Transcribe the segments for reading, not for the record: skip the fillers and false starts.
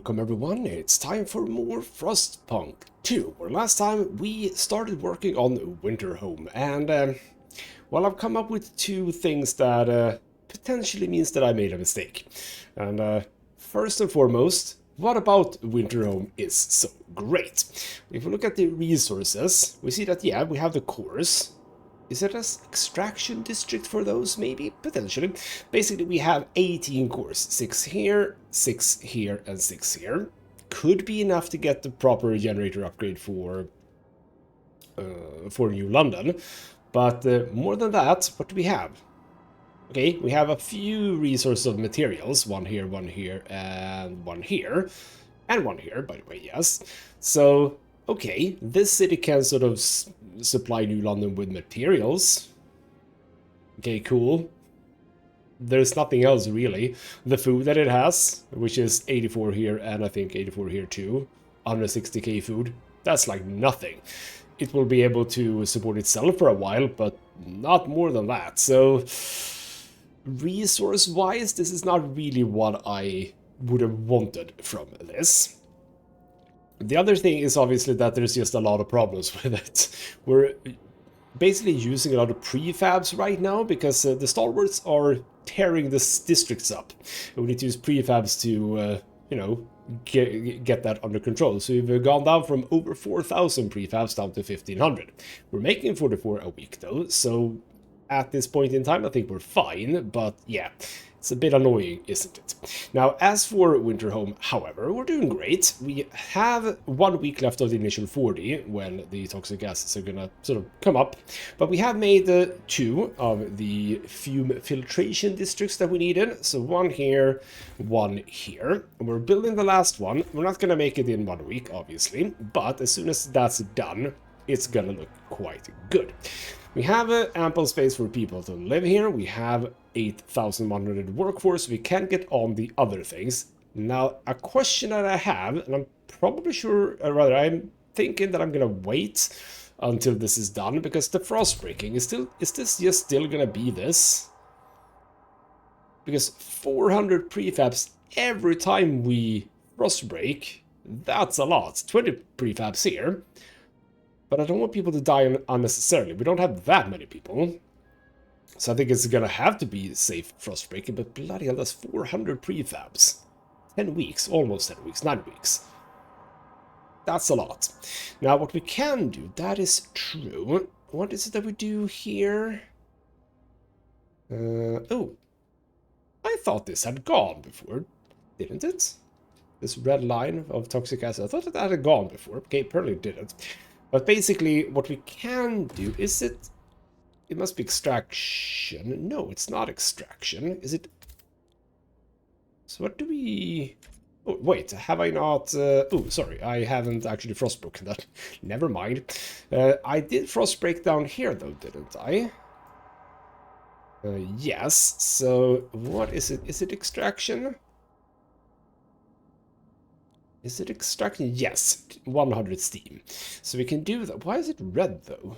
Welcome everyone, it's time for more Frostpunk 2, where last time we started working on Winterhome, and well, I've come up with two things that potentially means that I made a mistake. And first and foremost, what about Winterhome is so great? If we look at the resources, we see that, yeah, we have the cores. Is it an extraction district for those? Maybe, potentially. Basically, we have 18 cores. 6 here, 6 here, and 6 here. Could be enough to get the proper generator upgrade for New London. But more than that, what do we have? Okay, we have a few resources of materials. One here, and one here. And one here, by the way, yes. So, okay, this city can sort of supply New London with materials. Okay, cool. There's nothing else, really. The food that it has, which is 84 here, and I think 84 here too. 160k food. That's like nothing. It will be able to support itself for a while, but not more than that. So, resource-wise, this is not really what I would have wanted from this. The other thing is obviously that there's just a lot of problems with it. We're basically using a lot of prefabs right now because the stalwarts are tearing the districts up. We need to use prefabs to, you know, get that under control. So we've gone down from over 4,000 prefabs down to 1,500. We're making 44 a week though, so at this point in time I think we're fine, but yeah. It's a bit annoying, isn't it? Now, as for Winterhome, however, we're doing great. We have 1 week left of the initial 40 when the toxic gases are gonna sort of come up. But we have made 2 of the fume filtration districts that we needed. So 1 here, 1 here. And we're building the last one. We're not gonna make it in 1 week, obviously. But as soon as that's done, it's gonna look quite good. We have ample space for people to live here. We have 8,100 workforce. We can get on the other things. Now, a question that I have, and I'm probably sure, or rather, I'm thinking that I'm gonna wait until this is done, because the frost breaking is this just still gonna be this? Because 400 prefabs every time we frost break, that's a lot. 20 prefabs here. But I don't want people to die unnecessarily. We don't have that many people. So I think it's gonna have to be safe frost breaking, but bloody hell, that's 400 prefabs. 10 weeks, almost 10 weeks, 9 weeks. That's a lot. Now, what we can do, that is true. What is it that we do here? Oh. I thought this had gone before, didn't it? This red line of toxic acid, I thought that had gone before. Okay, apparently it didn't. But basically, what we can do, is it... It must be extraction. No, it's not extraction. Is it... So what do we... Oh, wait, have I not... Oh, sorry, I haven't actually frostbroken that. Never mind. I did frostbreak down here, though, didn't I? Yes, so what is it? Is it extraction? Is it extraction? Yes, 100 steam. So we can do that. Why is it red, though?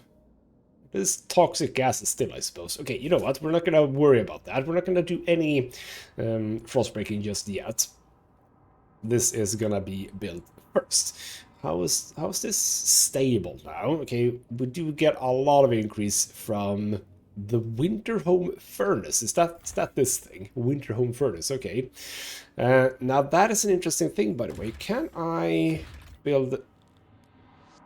This toxic gas is still, I suppose. Okay, you know what? We're not going to worry about that. We're not going to do any frostbreaking just yet. This is going to be built first. How is this stable now? Okay, we do get a lot of increase from the Winterhome furnace. Is that this thing? Winterhome furnace, okay. Now that is an interesting thing, by the way. Can I build...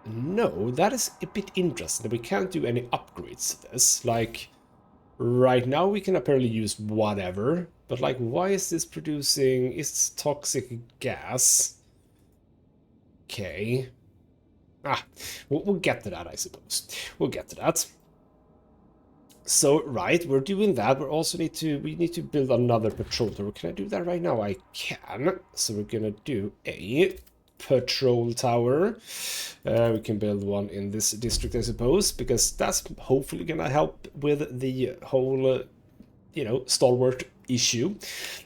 No, that is a bit interesting. We can't do any upgrades to this. Like, right now we can apparently use whatever. But like, why is this producing... It's toxic gas. Okay. Ah, we'll get to that, I suppose. We'll get to that. So, right, we're doing that. We need to build another patrol tower. Can I do that right now? I can. So we're gonna do a patrol tower. We can build one in this district, I suppose, because that's hopefully gonna help with the whole, you know, stalwart issue.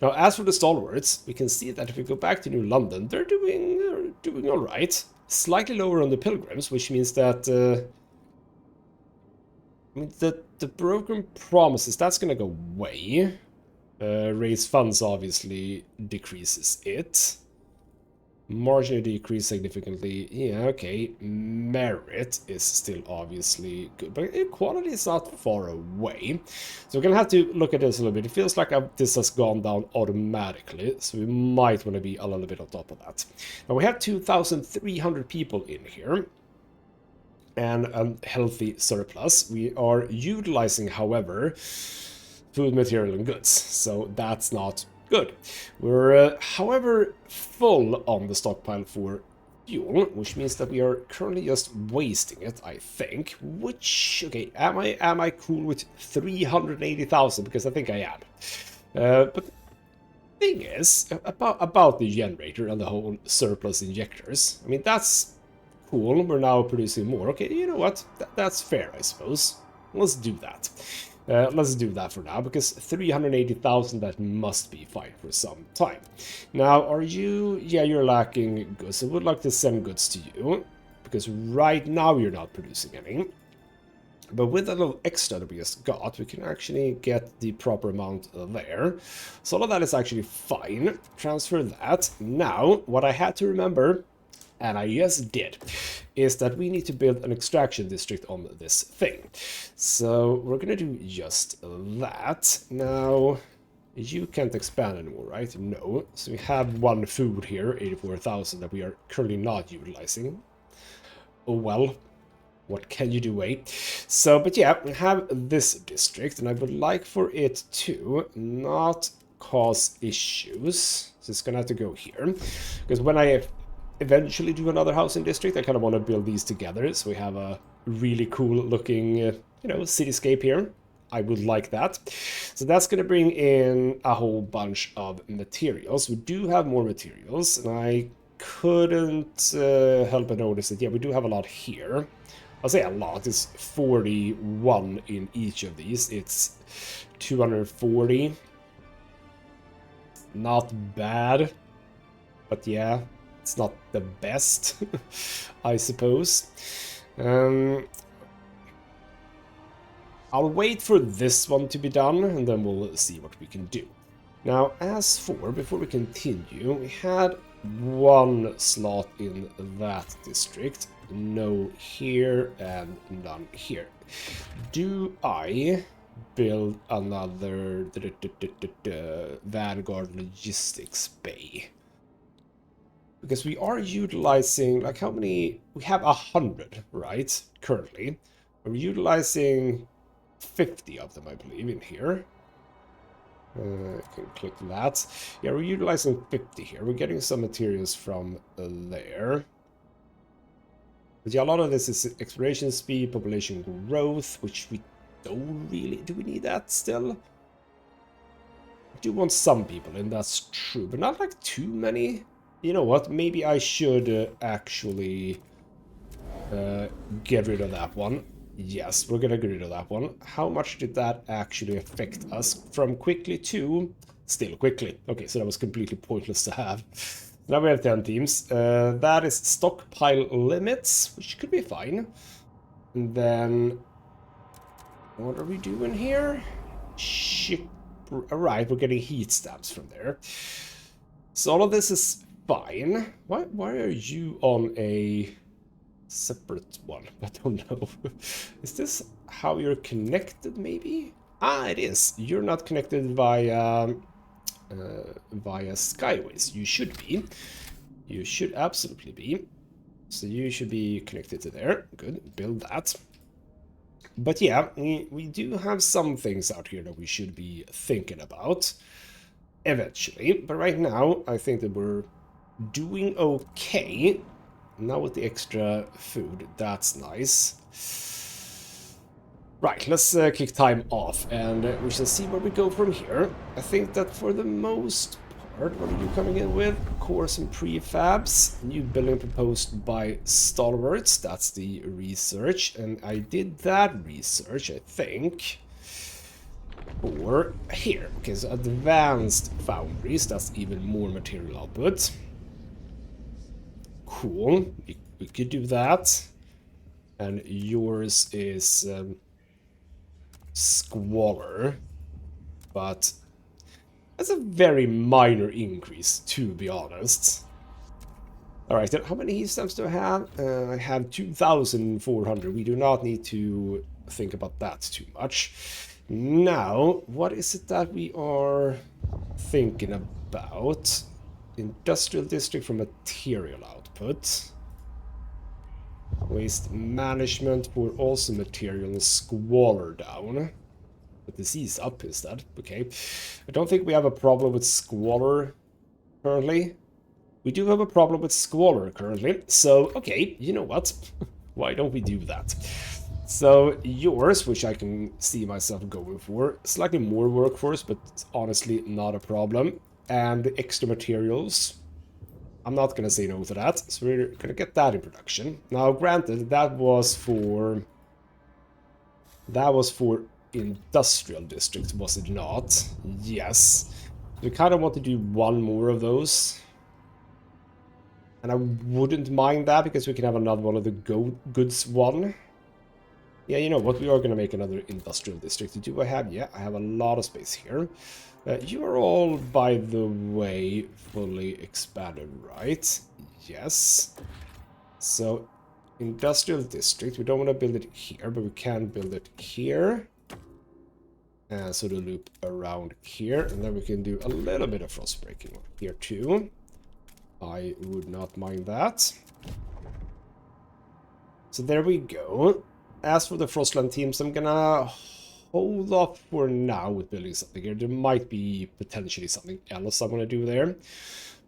Now, as for the stalwarts, we can see that if we go back to New London, they're doing all right. Slightly lower on the pilgrims, which means that... I mean, the broken promises, that's gonna go away. Raise funds obviously decreases it. Marginally decreased significantly. Yeah, okay. Merit is still obviously good, but quality is not far away. So we're gonna have to look at this a little bit. It feels like this has gone down automatically, so we might want to be a little bit on top of that. Now we have 2,300 people in here and a healthy surplus. We are utilizing, however, food, material, and goods, so that's not good. We're, however, full on the stockpile for fuel, which means that we are currently just wasting it, I think. Which, okay, am I cool with 380,000? Because I think I am. But the thing is, about the generator and the whole surplus injectors, I mean, that's cool. We're now producing more. Okay, you know what? That's fair, I suppose. Let's do that. Let's do that for now, because 380,000, that must be fine for some time. Now, are you... Yeah, you're lacking goods. I would like to send goods to you, because right now you're not producing any. But with a little extra that we just got, we can actually get the proper amount there. So all of that is actually fine. Transfer that. Now, what I had to remember, and I just did, is that we need to build an extraction district on this thing. So we're gonna do just that. Now, you can't expand anymore, right? No. So we have one food here, 84,000, that we are currently not utilizing. Oh well. What can you do, eh? So, but yeah, we have this district, and I would like for it to not cause issues. So it's gonna have to go here. Because when I eventually do another housing district, I kind of want to build these together, so we have a really cool looking, you know, cityscape here. I would like that. So that's going to bring in a whole bunch of materials. We do have more materials, and I couldn't help but notice that, yeah, we do have a lot here. I'll say a lot. It's 41 in each of these. It's 240. Not bad, but yeah, it's not the best, I suppose. I'll wait for this one to be done, and then we'll see what we can do. Now, as for, before we continue, we had one slot in that district. No here, and none here. Do I build another Vanguard Logistics Bay? Because we are utilizing, like, how many? We have 100, right? Currently. We're utilizing 50 of them, I believe, in here. I can click that. Yeah, we're utilizing 50 here. We're getting some materials from there. But yeah, a lot of this is exploration speed, population growth, which we don't really... Do we need that still? I do want some people in, that's true, but not like too many. You know what? Maybe I should actually get rid of that one. Yes, we're gonna get rid of that one. How much did that actually affect us? From quickly to still quickly. Okay, so that was completely pointless to have. Now we have 10 teams. That is stockpile limits, which could be fine. And then, what are we doing here? Ship. Alright, we're getting heat stamps from there. So all of this is fine. Why are you on a separate one? I don't know. Is this how you're connected, maybe? Ah, it is. You're not connected via skyways. You should be. You should absolutely be. So you should be connected to there. Good. Build that. But yeah, we do have some things out here that we should be thinking about eventually. But right now, I think that we're doing okay. Now with the extra food, that's nice. Right, let's kick time off, and we shall see where we go from here. I think that for the most part, what are you coming in with? Cores and prefabs. New building proposed by Stalwarts. That's the research, and I did that research, I think. Or here. Okay, so advanced foundries. That's even more material output. Cool. We could do that. And yours is Squalor. But that's a very minor increase, to be honest. Alright, then how many heat stamps do I have? I have 2,400. We do not need to think about that too much. Now, what is it that we are thinking about? Industrial district for material output. Waste management for also material and squalor down. But disease up instead. Okay. I don't think we have a problem with squalor currently. We do have a problem with squalor currently. So, okay, you know what? Why don't we do that? So, yours, which I can see myself going for, slightly more workforce, but honestly not a problem. And the extra materials, I'm not going to say no to that, so we're going to get that in production. Now, granted, that was for industrial districts, was it not? Yes. We kind of want to do one more of those. And I wouldn't mind that, because we can have another one of the goods one. Yeah, you know what? We are going to make another industrial district. Do I have? Yeah, I have a lot of space here. You are all, by the way, fully expanded, right? Yes. So, industrial district. We don't want to build it here, but we can build it here. And so the loop around here. And then we can do a little bit of frost breaking here too. I would not mind that. So there we go. As for the Frostland teams, I'm gonna hold off for now with building something here. There might be potentially something else I'm gonna do there.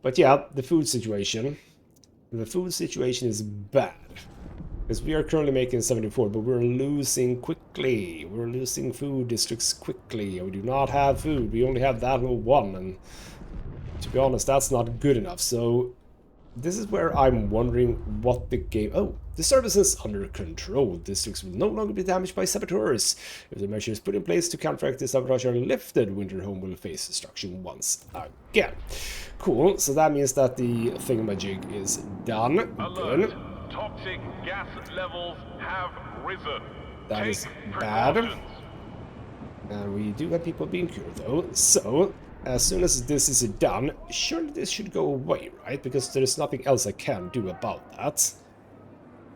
But yeah, the food situation. The food situation is bad. Because we are currently making 74, but we're losing quickly. We're losing food districts quickly. We do not have food. We only have that one. And to be honest, that's not good enough. So this is where I'm wondering what the game... Oh, the service is under control. Districts will no longer be damaged by saboteurs. If the measures put in place to counteract the sabotage are lifted, Winterhome will face destruction once again. Cool, so that means that the thingamajig is done. Alert. Toxic gas levels have risen. That is bad. And we do have people being cured though, so... As soon as this is done, surely this should go away, right? Because there's nothing else I can do about that.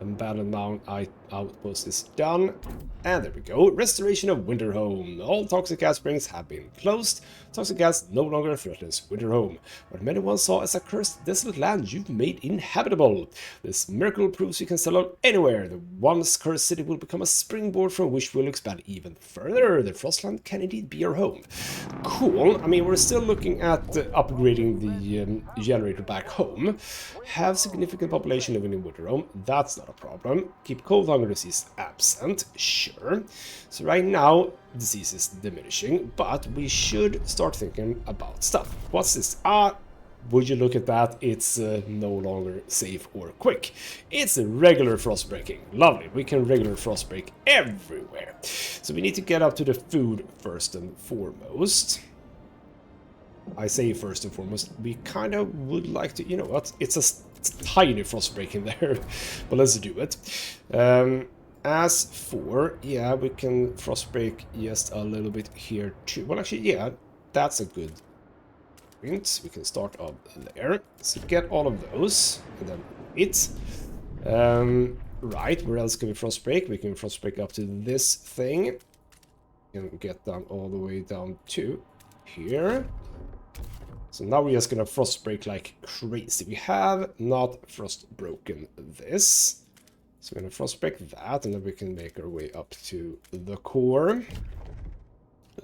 Abandoned Mount Outpost is done. And there we go. Restoration of Winterhome. All toxic gas springs have been closed. Toxic gas no longer threatens Winterhome. What many once saw as a cursed, desolate land you've made inhabitable. This miracle proves you can settle anywhere. The once cursed city will become a springboard from which we'll expand even further. The Frostland can indeed be your home. Cool. I mean, we're still looking at upgrading the generator back home. Have significant population living in Winterhome. That's not a problem. Keep cold hunger disease absent. Sure. So right now, disease is diminishing, but we should start thinking about stuff. What's this? Would you look at that? It's no longer safe or quick. It's a regular frost breaking. Lovely. We can regular frost break everywhere. So we need to get up to the food first and foremost. I say first and foremost. We kind of would like to, you know what? It's a tiny frost break in there, but let's do it. As for, yeah, we can frost break just a little bit here too. Well, actually, yeah, that's a good point. We can start up there. So get all of those, and then it. Right, where else can we frost break? We can frost break up to this thing. And get down all the way down to here. So now we're just gonna frost break like crazy. We have not frost broken this. So we're gonna frost break that, and then we can make our way up to the core.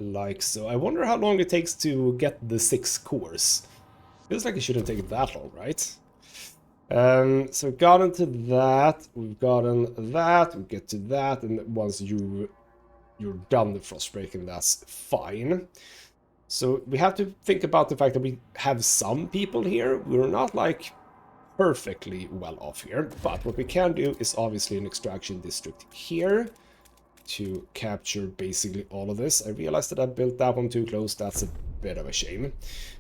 Like so. I wonder how long it takes to get the 6 cores. Feels like it shouldn't take that long, right? So we've gotten to that, we've gotten that, we get to that, and once you're done the frost breaking, that's fine. So we have to think about the fact that we have some people here. We're not like perfectly well off here, but what we can do is obviously an extraction district here to capture basically all of this. I realized that I built that one too close. That's a bit of a shame.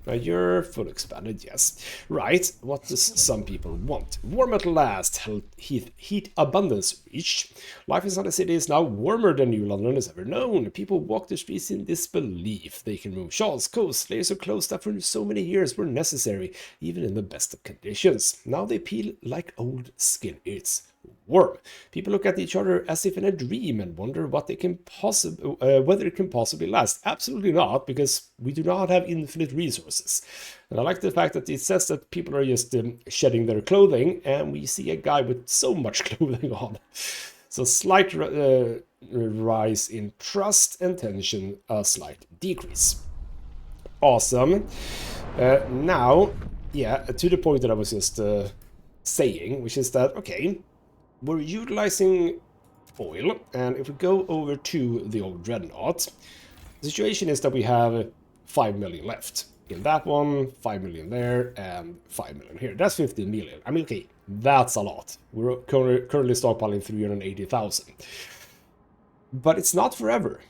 Now you're full expanded, yes. Right, what does some people want? Warm at last, heat abundance reached. Life inside the city is now warmer than New London has ever known. People walk the streets in disbelief. They can remove shawls, coats, layers of clothes that for so many years were necessary, even in the best of conditions. Now they peel like old skin. It's warm. People look at each other as if in a dream and wonder what they can whether it can possibly last. Absolutely not, because we do not have infinite resources. And I like the fact that it says that people are just shedding their clothing, and we see a guy with so much clothing on. So slight rise in trust and tension, a slight decrease. Awesome. Now, yeah, to the point that I was just saying, which is that, okay, we're utilizing oil, and if we go over to the old dreadnought, the situation is that we have 5 million left. In that one, 5 million there, and 5 million here. That's 15 million. I mean, okay, that's a lot. We're currently stockpiling 380,000. But it's not forever.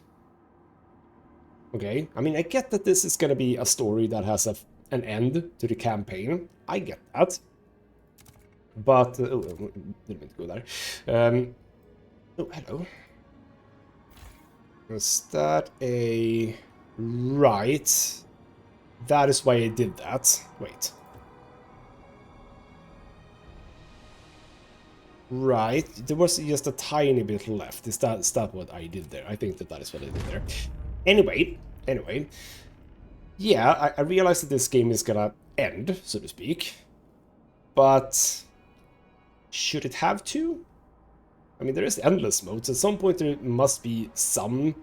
Okay, I mean, I get that this is going to be a story that has an end to the campaign. I get that. But, oh, didn't mean to go there. Oh, hello. Is that a... Right. That is why I did that. Wait. Right. There was just a tiny bit left. Is that what I did there? I think that is what I did there. Anyway. Yeah, I realized that this game is gonna end, so to speak. But... should it have to? I mean, there is endless modes. At some point, there must be some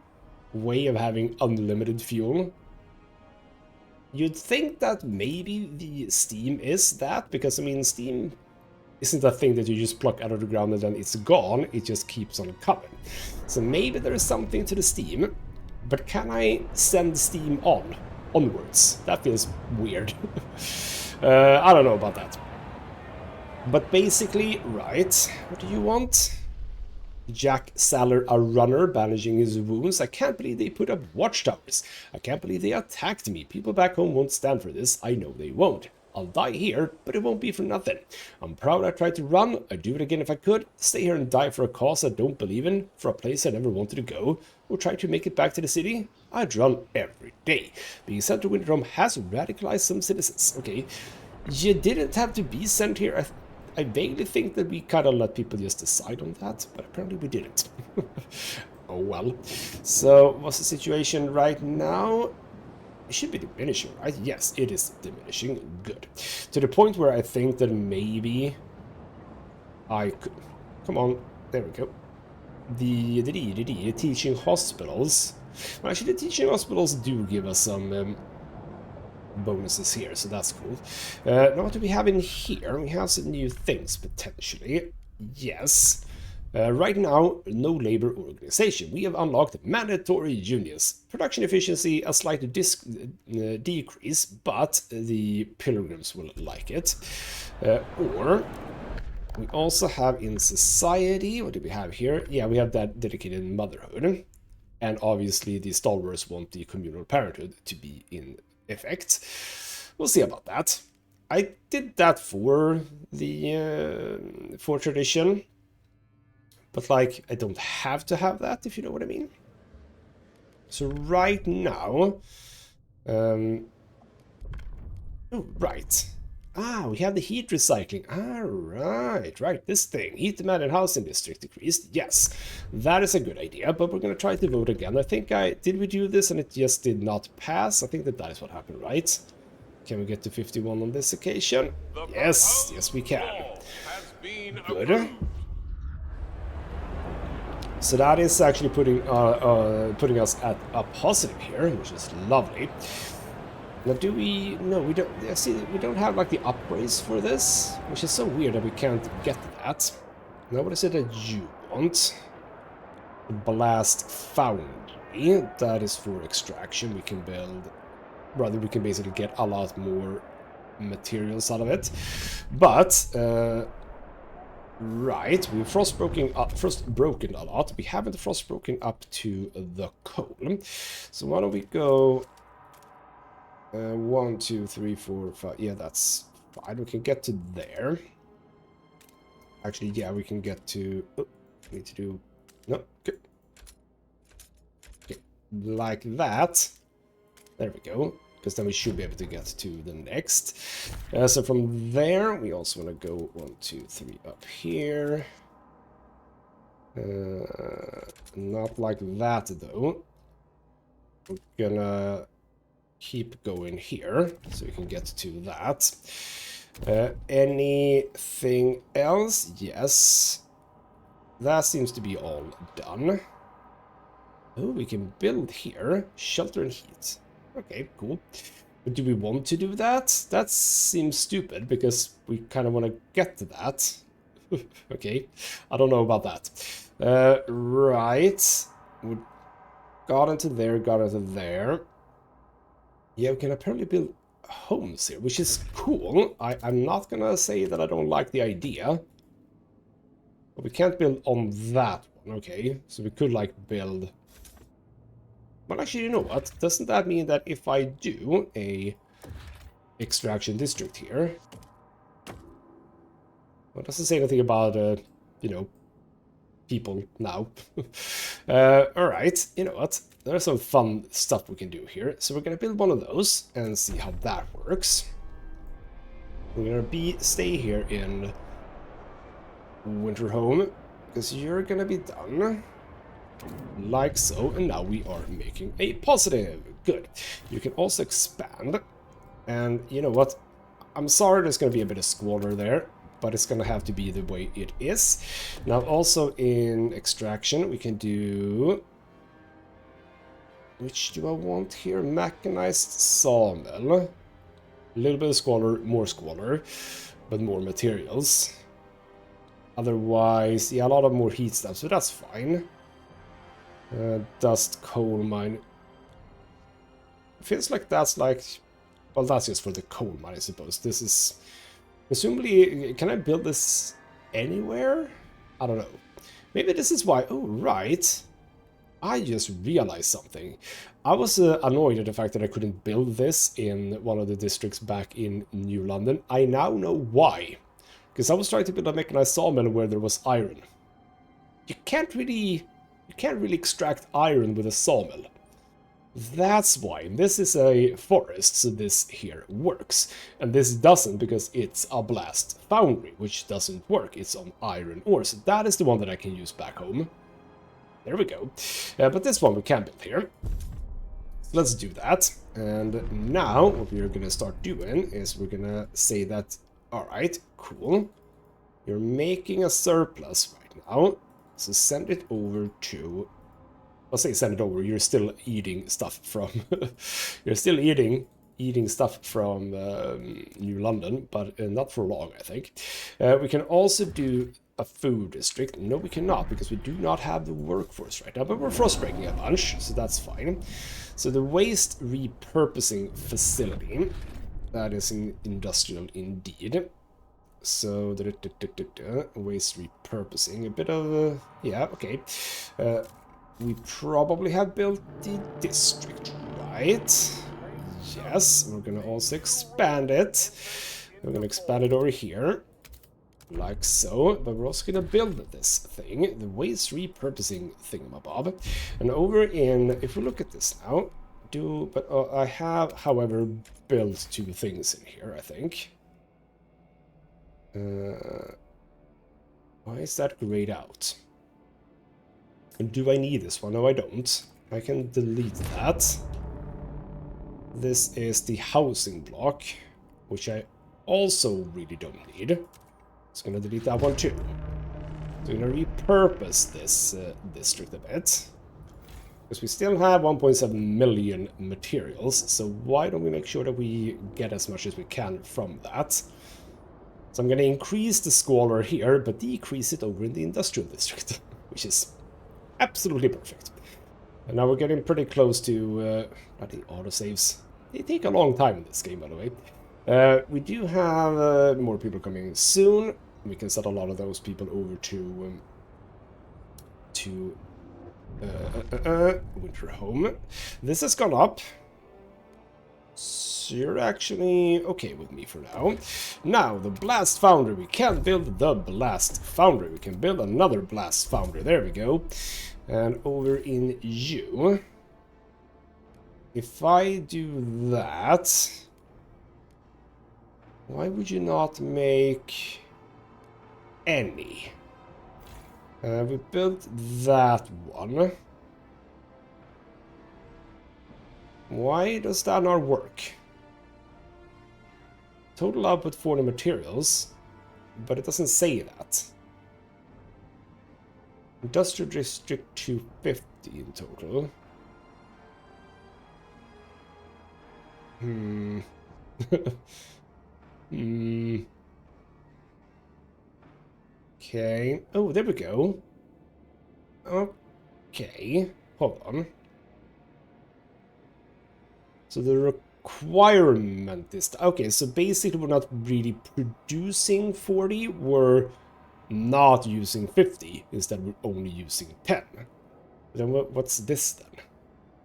way of having unlimited fuel. You'd think that maybe the Steam is that, because, I mean, Steam isn't a thing that you just pluck out of the ground and then it's gone. It just keeps on coming. So maybe there is something to the Steam, but can I send Steam onwards? That feels weird. I don't know about that. But basically, right, what do you want? Jack Saller, a runner, bandaging his wounds. I can't believe they put up watchtowers. I can't believe they attacked me. People back home won't stand for this. I know they won't. I'll die here, but it won't be for nothing. I'm proud I tried to run. I'd do it again if I could. Stay here and die for a cause I don't believe in, for a place I never wanted to go, or try to make it back to the city. I'd run every day. Being sent to Winterhome has radicalized some citizens. Okay, you didn't have to be sent here. I vaguely think that we kind of let people just decide on that, but apparently we didn't. Oh well. So, what's the situation right now? It should be diminishing, right? Yes, it is diminishing. Good. To the point where I think that maybe I could... Come on. There we go. The teaching hospitals. Well, actually, the teaching hospitals do give us some... bonuses here, so that's cool. Now what do we have in here? We have some new things, potentially. Yes. Right now, no labor organization. We have unlocked mandatory unions. Production efficiency, a slight decrease, but the pilgrims will like it. Or we also have in society, what do we have here? Yeah, we have that dedicated motherhood. And obviously the stalwarts want the communal parenthood to be in effect. We'll see about that. I did that for the for tradition, but like I don't have to have that, if you know what I mean. So right now, oh right, we have the heat recycling. Right, this thing, heat demand in housing district decreased. Yes, that is a good idea, but we're gonna try to vote again. I think did we do this and it just did not pass? I think that is what happened, right? Can we get to 51 on this occasion? Yes, we can. Good. So that is actually putting us at a positive here, which is lovely. Now, do we... No, we don't... See, we don't have, like, the upgrades for this, which is so weird that we can't get that. Now, what is it that you want? The Blast Foundry. That is for extraction. We can build... Rather, we can basically get a lot more materials out of it. But, right, we've frostbroken a lot. We haven't frostbroken up to the coal. So why don't we go... 1, 2, 3, 4, 5. Yeah, that's fine. We can get to there. Actually, yeah, we can get to... Oh, we need to do... No, good. Okay, like that. There we go. Because then we should be able to get to the next. So from there, we also want to go 1, 2, 3 up here. Not like that, though. We're gonna keep going here, so we can get to that. Anything else? Yes. That seems to be all done. Oh, we can build here. Shelter and heat. Okay, cool. But do we want to do that? That seems stupid, because we kind of want to get to that. Okay, I don't know about that. Right. We got into there, got into there. Yeah, we can apparently build homes here, which is cool. I'm not gonna say that I don't like the idea. But we can't build on that one, okay? So we could, like, build... Well, actually, you know what? Doesn't that mean that if I do a extraction district here... Well, it doesn't say anything about, you know, people now. Alright, you know what? There's some fun stuff we can do here. So we're gonna build one of those and see how that works. We're gonna stay here in Winterhome, because you're gonna be done. Like so, and now we are making a positive. Good. You can also expand. And you know what? I'm sorry there's gonna be a bit of squalor there, but it's gonna have to be the way it is. Now also in extraction we can do... Which do I want here? Mechanized sawmill. A little bit of squalor, but more materials. Otherwise, yeah, a lot of more heat stuff, so that's fine. Dust coal mine. Feels like that's like... Well, that's just for the coal mine, I suppose. This is... Presumably, can I build this anywhere? I don't know. Maybe this is why... Oh, right. I just realized something. I was annoyed at the fact that I couldn't build this in one of the districts back in New London. I now know why. Because I was trying to build a mechanized sawmill where there was iron. You can't really extract iron with a sawmill. That's why. This is a forest, so this here works. And this doesn't because it's a blast foundry, which doesn't work. It's on iron ore, so that is the one that I can use back home. There we go. But this one we can build here. So let's do that. And now what we're going to start doing is we're going to say that, alright, cool. You're making a surplus right now. So send it over to... I'll say send it over. You're still eating stuff from... You're still eating stuff from New London, but not for long, I think. We can also do a food district. No, we cannot, because we do not have the workforce right now, but we're frostbreaking a bunch, so that's fine. So the waste repurposing facility, that is an industrial indeed. So, waste repurposing, a bit of, yeah, okay. We probably have built the district, right? Yes, we're gonna also expand it. We're gonna expand it over here, like so, but we're also gonna build this thing, the waste repurposing thingamabob. And over in, if we look at this now, I have, however, built 2 things in here, I think. Why is that grayed out? And do I need this one? No, I don't. I can delete that. This is the housing block, which I also really don't need. It's gonna delete that one too. So I'm gonna repurpose this district a bit. Because we still have 1.7 million materials, so why don't we make sure that we get as much as we can from that? So I'm gonna increase the squalor here, but decrease it over in the industrial district, which is absolutely perfect. And now we're getting pretty close to bloody autosaves. They take a long time in this game, by the way. We do have more people coming soon. We can set a lot of those people over to Winterhome. This has gone up. So you're actually okay with me for now. Now, the blast foundry. We can't build the blast foundry. We can build another blast foundry. There we go. And over in you. If I do that, why would you not make any? We built that one. Why does that not work? Total output for the materials, but it doesn't say that. Industrial district 250 in total. Okay. Oh, there we go. Okay. Hold on. So the requirement is... Okay, so basically we're not really producing 40. We're not using 50. Instead, we're only using 10. Then what's this then?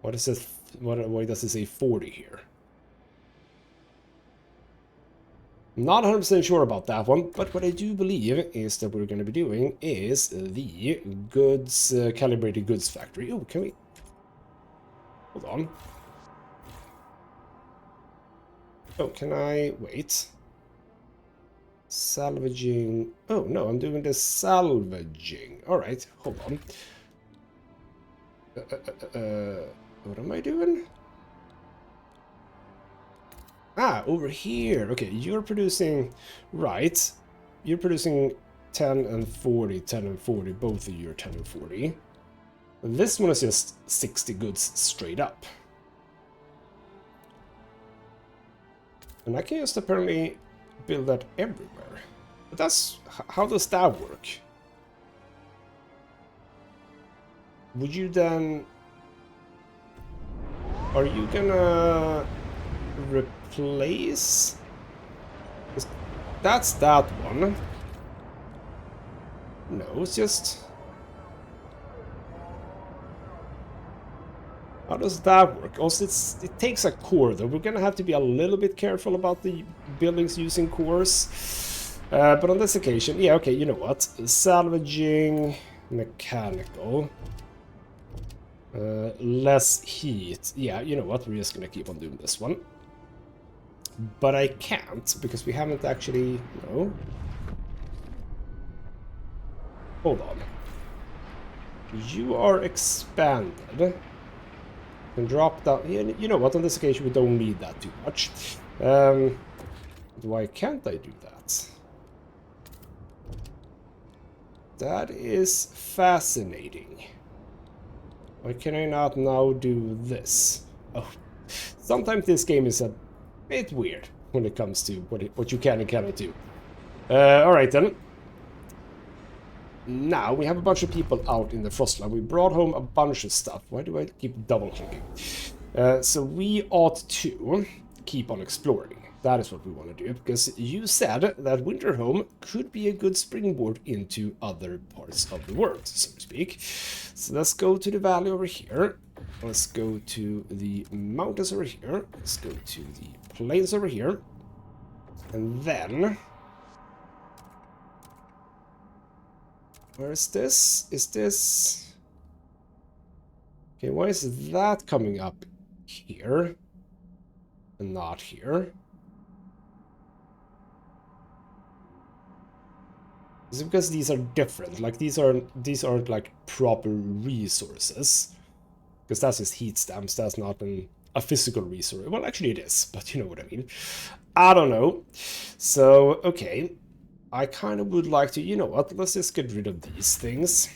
What is it? Why does it say 40 here? Not 100% sure about that one, but what I do believe is that we're going to be doing is the goods, calibrated goods factory. Oh, can we... Hold on. Oh, can I... Wait. Salvaging... Oh, no, I'm doing the salvaging. Alright, hold on. What am I doing? Ah, over here. Okay, you're producing... Right. You're producing 10 and 40, 10 and 40. Both of you are 10 and 40. And this one is just 60 goods straight up. And I can just apparently build that everywhere. But that's... How does that work? Would you then... Are you gonna... replace? That's that one. No, it's just... How does that work? Also, it takes a core, though. We're gonna have to be a little bit careful about the buildings using cores. But on this occasion, yeah, okay, you know what? Salvaging, mechanical. Less heat. Yeah, you know what? We're just gonna keep on doing this one. But I can't, because we haven't actually... No. Hold on. You are expanded. Can drop down... You know what? On this occasion, we don't need that too much. Why can't I do that? That is fascinating. Why can I not now do this? Oh, sometimes this game is a bit weird when it comes to what you can and cannot do. Alright then. Now we have a bunch of people out in the Frostland. We brought home a bunch of stuff. Why do I keep double clicking? So we ought to keep on exploring. That is what we want to do, because you said that Winterhome could be a good springboard into other parts of the world, so to speak. So let's go to the valley over here. Let's go to the mountains over here. Let's go to the plains over here. And then... Where is this? Is this... Okay, why is that coming up here? And not here? Is it because these are different? Like, these aren't like proper resources. Because that's just heat stamps, that's not a physical resource. Well, actually it is, but you know what I mean. I don't know. So, okay. I kind of would like to, you know what, let's just get rid of these things.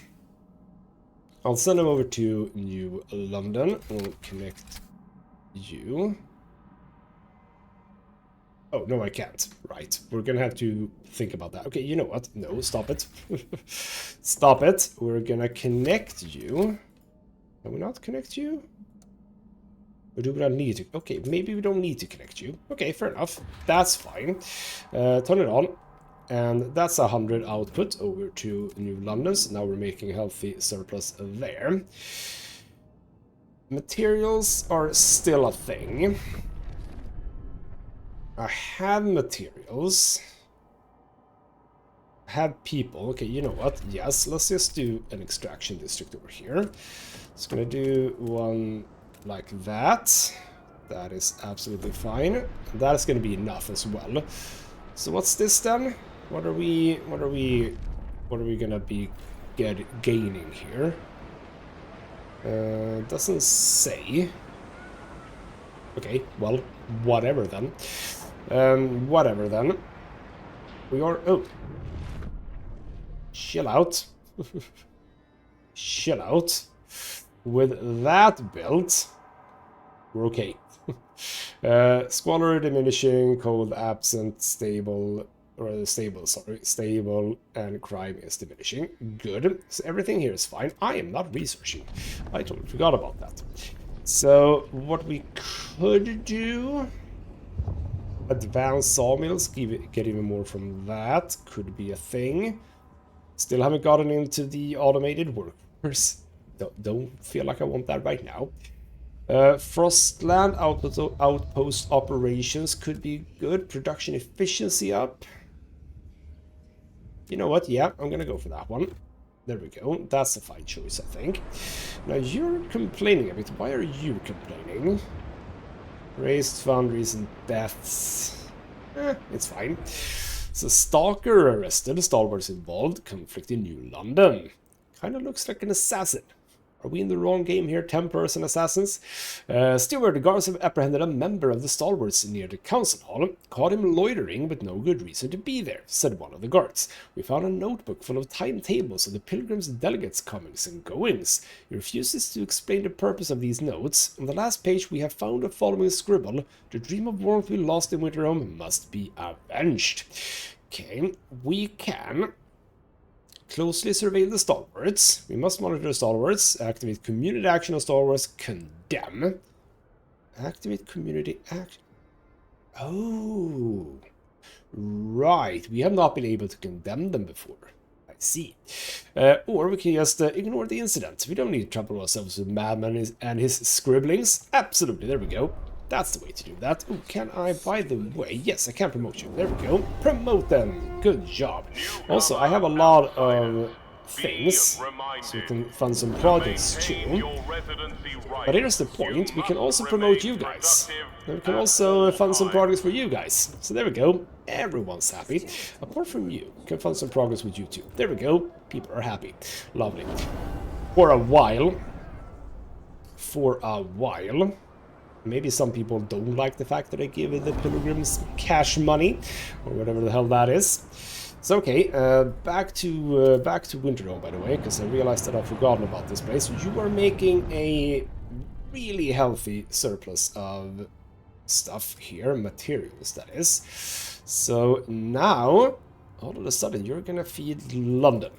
I'll send them over to New London. We'll connect you. Oh, no, I can't. Right. We're gonna have to think about that. Okay, you know what? No, stop it. Stop it. We're gonna connect you. Can we not connect you? Or do we not need to? Okay, maybe we don't need to connect you. Okay, fair enough. That's fine. Turn it on. And that's 100 output over to New London. So now we're making a healthy surplus there. Materials are still a thing. I have materials. I have people. Okay, you know what? Yes, let's just do an extraction district over here. It's gonna do one like that. That is absolutely fine. That is gonna be enough as well. So what's this then? What are we gonna be gaining here? Doesn't say. Okay, well, whatever then. Whatever then. We are... Oh. Chill out. Chill out. With that built, we're okay. Squalor diminishing, cold absent, stable, or stable, sorry, stable, and crime is diminishing. Good. So everything here is fine. I am not researching. I totally forgot about that. So what we could do, advanced sawmills, get even more from that, could be a thing. Still haven't gotten into the automated workers. Don't feel like I want that right now. Frostland outpost operations could be good. Production efficiency up. You know what? Yeah, I'm gonna go for that one. There we go. That's a fine choice, I think. Now you're complaining a bit. Why are you complaining? Raised fund, recent deaths. It's fine. So Stalker arrested, stalwarts involved, conflict in New London. Kind of looks like an assassin. Are we in the wrong game here? 10-person assassins? Steward, the guards have apprehended a member of the stalwarts near the council hall. Caught him loitering, but no good reason to be there, said one of the guards. We found a notebook full of timetables of the pilgrims' delegates' comings and goings. He refuses to explain the purpose of these notes. On the last page we have found the following scribble. The dream of warmth we lost in Winterhome must be avenged. Okay, we can... closely surveil the stalwarts. We must monitor the stalwarts. Activate community action on stalwarts. Condemn. Activate community action. Oh. Right. We have not been able to condemn them before. I see. Or we can just ignore the incident. We don't need to trouble ourselves with Madman and his scribblings. Absolutely. There we go. That's the way to do that. Oh, can I, by the way, yes, I can promote you. There we go. Promote them. Good job. Also, I have a lot of things, so we can fund some projects too. But here's the point, we can also promote you guys. And we can also fund some projects for you guys. So there we go. Everyone's happy. Apart from you, we can fund some progress with you too. There we go. People are happy. Lovely. For a while. Maybe some people don't like the fact that I give the pilgrims cash money, or whatever the hell that is. So okay, back to Winterhome, by the way, because I realized that I've forgotten about this place. You are making a really healthy surplus of stuff here, materials that is. So now, all of a sudden, you're gonna feed London,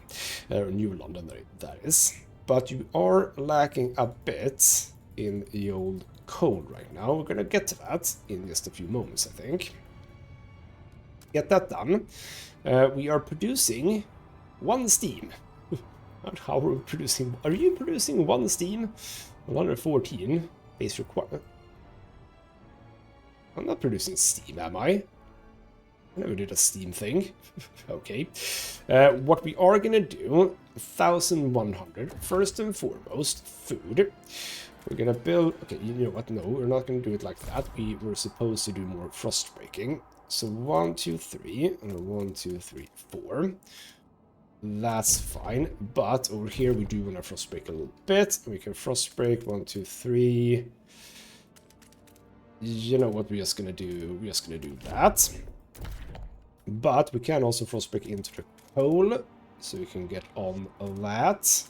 New London, that is. But you are lacking a bit in the old coal right now. We're gonna get to that in just a few moments, I think. Get that done. We are producing one steam. How are we producing? Are you producing one steam? 114 base requirement. I'm not producing steam, am I? I never did a steam thing. Okay. What we are gonna do, 1100. First and foremost, food. We're gonna build... Okay, you know what? No, we're not gonna do it like that. We were supposed to do more frost breaking. So 1, 2, 3, and 1, 2, 3, 4. That's fine. But over here we do want to frost break a little bit. We can frost break 1, 2, 3. You know what we're just gonna do? We're just gonna do that. But we can also frost break into the coal, so we can get on that. So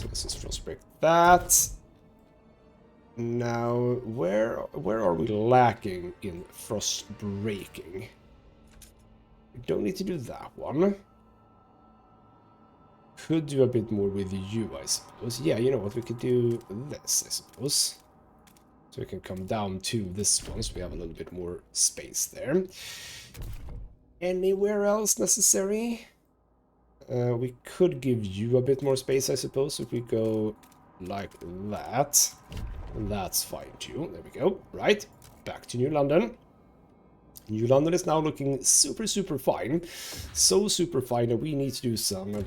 let's just frost break that. Now, where are we lacking in frost breaking? We don't need to do that one. Could do a bit more with you, I suppose. Yeah, you know what? We could do this, I suppose. So we can come down to this one, so we have a little bit more space there. Anywhere else necessary? We could give you a bit more space, I suppose, if we go like that. And that's fine too. There we go. Right. Back to New London. New London is now looking super, super fine. So super fine that we need to do some...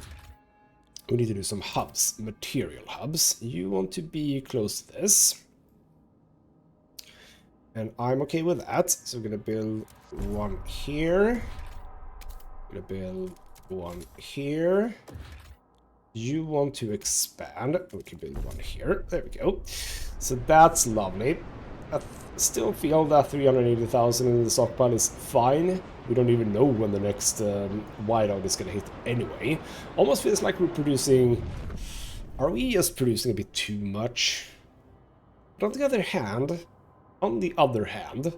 We need to do some hubs, material hubs. You want to be close to this. And I'm okay with that. So we're gonna build one here. We're gonna build one here. You want to expand. We can build one here. There we go. So that's lovely. I still feel that 380,000 in the stockpile is fine. We don't even know when the next whiteout is going to hit anyway. Almost feels like we're producing... Are we just producing a bit too much? But on the other hand... On the other hand...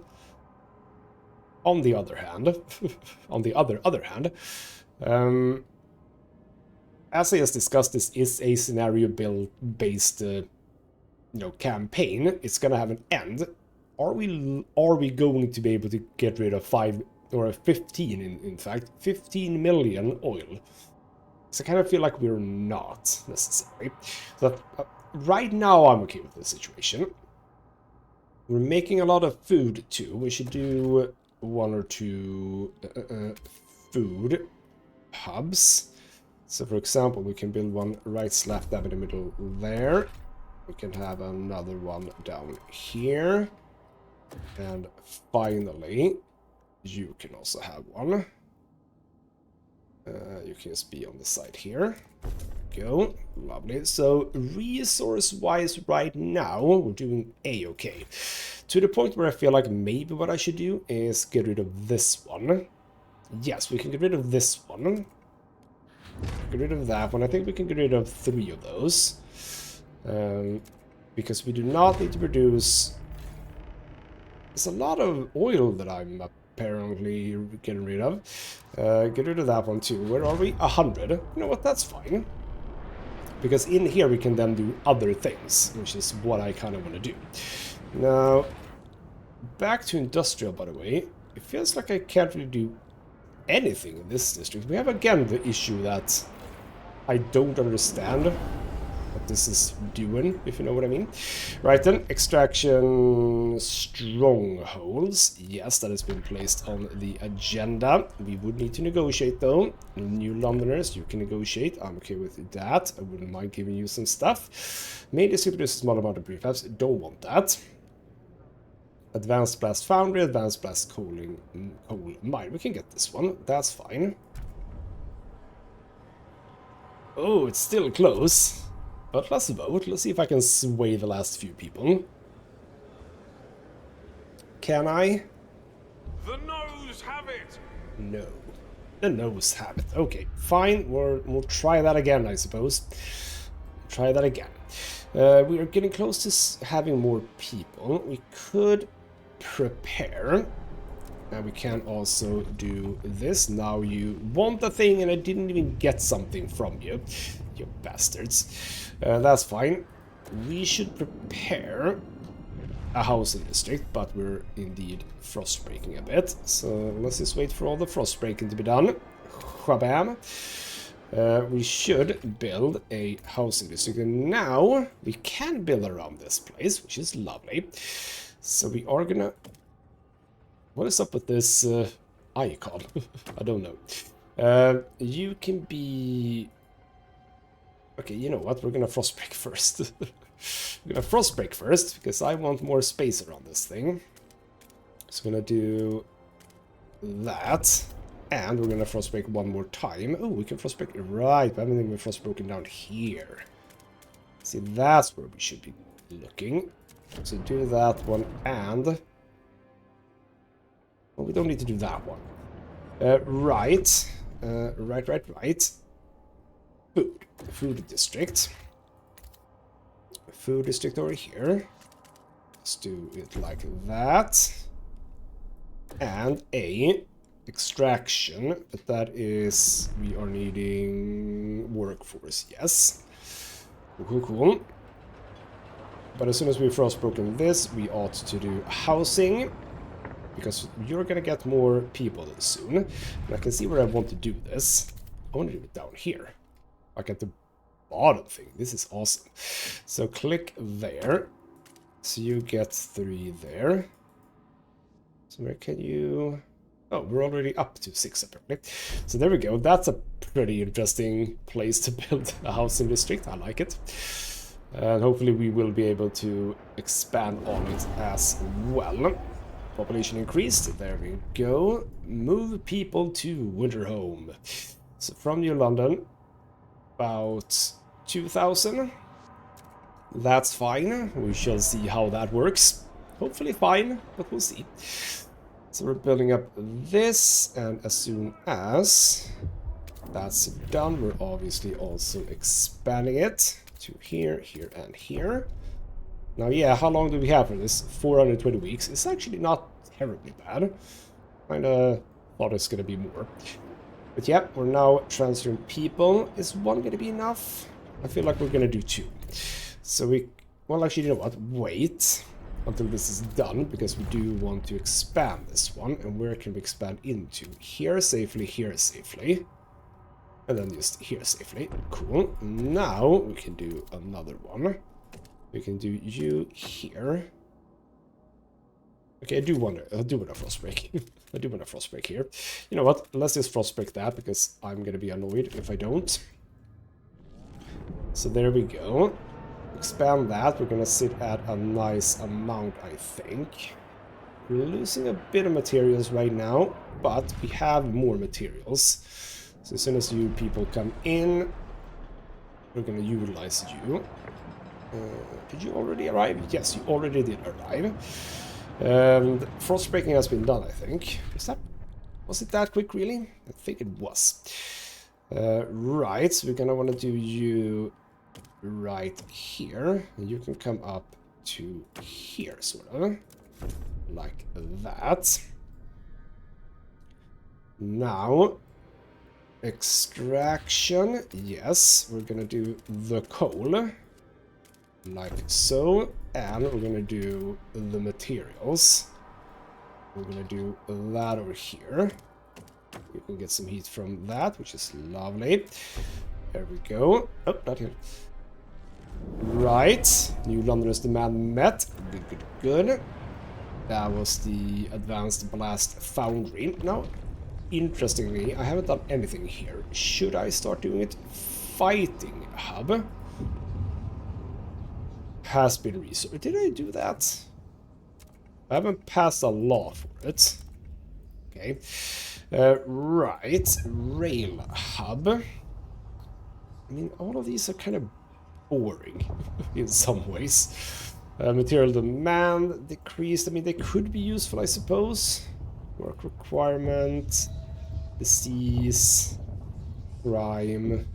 as I just discussed, this is a scenario build-based campaign. It's gonna have an end. Are we going to be able to get rid of 5 or 15 in fact 15 million oil? So I kind of feel like we're not necessarily. So right now I'm okay with the situation. We're making a lot of food too. We should do 1 or 2 food hubs. So for example, we can build one right slap dab in the middle there. We can have another one down here. And finally, you can also have one. You can just be on the side here. There we go. Lovely. So resource-wise right now, we're doing A-okay. To the point where I feel like maybe what I should do is get rid of this one. Yes, we can get rid of this one. Get rid of that one. I think we can get rid of 3 of those. Because we do not need to produce... There's a lot of oil that I'm apparently getting rid of. Get rid of that one too. Where are we? 100. You know what? That's fine. Because in here we can then do other things, which is what I kind of want to do. Now, back to industrial, by the way. It feels like I can't really do anything in this district. We have again the issue that I don't understand what this is doing, if you know what I mean. Right then, extraction strongholds. Yes, that has been placed on the agenda. We would need to negotiate though. New Londoners, you can negotiate. I'm okay with that. I wouldn't mind giving you some stuff. Mainly to produce a small amount of prefabs. Don't want that. Advanced Blast Foundry, Advanced Blast Coal Mine. We can get this one. That's fine. Oh, it's still close. But let's vote. Let's see if I can sway the last few people. Can I? The noes have it. No. The noes have it. Okay, fine. We'll try that again, I suppose. Try that again. We are getting close to having more people. We could prepare. And we can also do this. Now you want a thing and I didn't even get something from you. You bastards. That's fine. We should prepare a housing district, but we're indeed frost breaking a bit. So let's just wait for all the frost breaking to be done. Shabam. We should build a housing district. And now we can build around this place, which is lovely. So we are gonna... What is up with this icon? I don't know. You can be... Okay, you know what? We're gonna frostbreak first. We're gonna frostbreak first, because I want more space around this thing. So we're gonna do that. And we're gonna frostbreak one more time. Oh, we can frostbreak... Right, I haven't even frostbroken down here. See, that's where we should be looking. So do that one and... Well, we don't need to do that one. Right. Right. Food district. Food district over here. Let's do it like that. And a extraction. But that is... We are needing workforce. Yes. Cool. But as soon as we've frostbroken this, we ought to do housing. Because you're gonna get more people soon. And I can see where I want to do this. I want to do it down here. Like at the bottom thing. This is awesome. So click there. So you get 3 there. So where can you... Oh, we're already up to 6 apparently. So there we go. That's a pretty interesting place to build a housing district. I like it. And hopefully we will be able to expand on it as well. Population increased. There we go. Move people to Winterhome. So from New London, about 2,000. That's fine. We shall see how that works. Hopefully fine, but we'll see. So we're building up this, and as soon as that's done, we're obviously also expanding it to here, here, and here. Now, yeah, how long do we have for this? 420 weeks. It's actually not terribly bad. Kinda thought it's gonna be more. But yeah, we're now transferring people. Is one gonna be enough? I feel like we're gonna do 2. So we... Well, actually, you know what? Wait until this is done, because we do want to expand this one. And where can we expand into? Here safely, here safely. And then just here safely. Cool. Now we can do another one. We can do you here. Okay, I do want a frost break. I do want a frost break here. You know what? Let's just frost break that, because I'm gonna be annoyed if I don't. So there we go. Expand that. We're gonna sit at a nice amount, I think. We're losing a bit of materials right now, but we have more materials. So as soon as you people come in, we're gonna utilize you. Did you already arrive? Yes, you already did arrive. And frost breaking has been done, I think. Was it that quick, really? I think it was. Right, so we're gonna want to do you right here. And you can come up to here, sort of. Like that. Now, extraction. Yes, we're gonna do the coal. Like so. And we're gonna do the materials. We're gonna do that over here. You can get some heat from that, which is lovely. There we go. Oh, not here. Right. New Londoners demand met. Good, good, good. That was the advanced blast foundry. Now, interestingly, I haven't done anything here. Should I start doing it? Fighting hub has been researched. Did I do that? I haven't passed a law for it. Okay. Right. Rail hub. I mean, all of these are kind of boring in some ways. Material demand decreased. I mean, they could be useful, I suppose. Work requirement. Disease. Crime.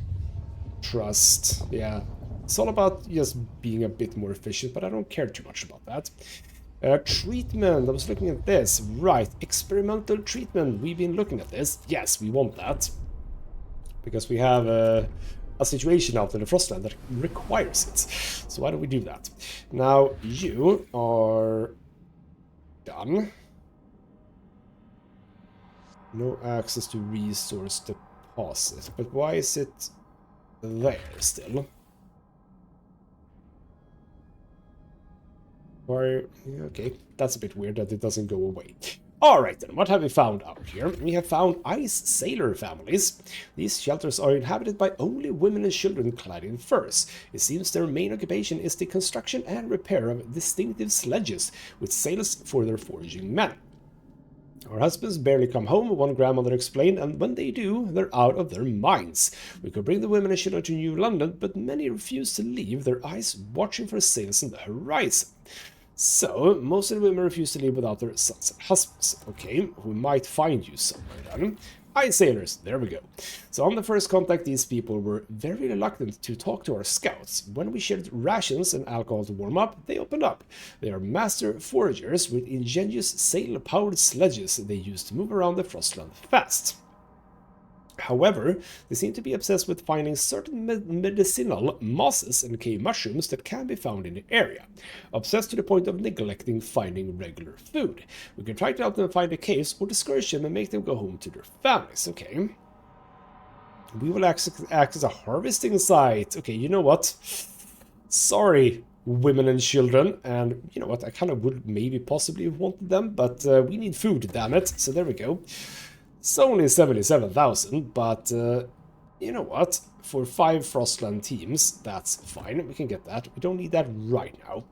Trust. Yeah. It's all about just being a bit more efficient, but I don't care too much about that. Treatment. I was looking at this. Right. Experimental treatment. We've been looking at this. Yes, we want that. Because we have a situation out in the Frostland that requires it. So why don't we do that? Now, you are done. No access to resource deposit. But why is it there still? Or, okay, that's a bit weird that it doesn't go away. Alright then, what have we found out here? We have found ice sailor families. These shelters are inhabited by only women and children clad in furs. It seems their main occupation is the construction and repair of distinctive sledges with sails for their foraging men. Our husbands barely come home, one grandmother explained, and when they do, they're out of their minds. We could bring the women and children to New London, but many refuse to leave, their eyes watching for sails on the horizon. So, most of the women refuse to leave without their sons and husbands. Okay, we might find you somewhere then. Ice sailors, there we go. So on the first contact, these people were very reluctant to talk to our scouts. When we shared rations and alcohol to warm up, they opened up. They are master foragers with ingenious sail-powered sledges they use to move around the Frostland fast. However, they seem to be obsessed with finding certain medicinal mosses and cave mushrooms that can be found in the area. Obsessed to the point of neglecting finding regular food. We can try to help them find the caves or discourage them and make them go home to their families. Okay. We will act as a harvesting site. Okay, you know what? Sorry. women and children, and you know what, I kind of would maybe possibly have wanted them, but we need food, damn it, so there we go. It's only 77,000, but you know what, for 5 Frostland teams, that's fine, we can get that. We don't need that right now.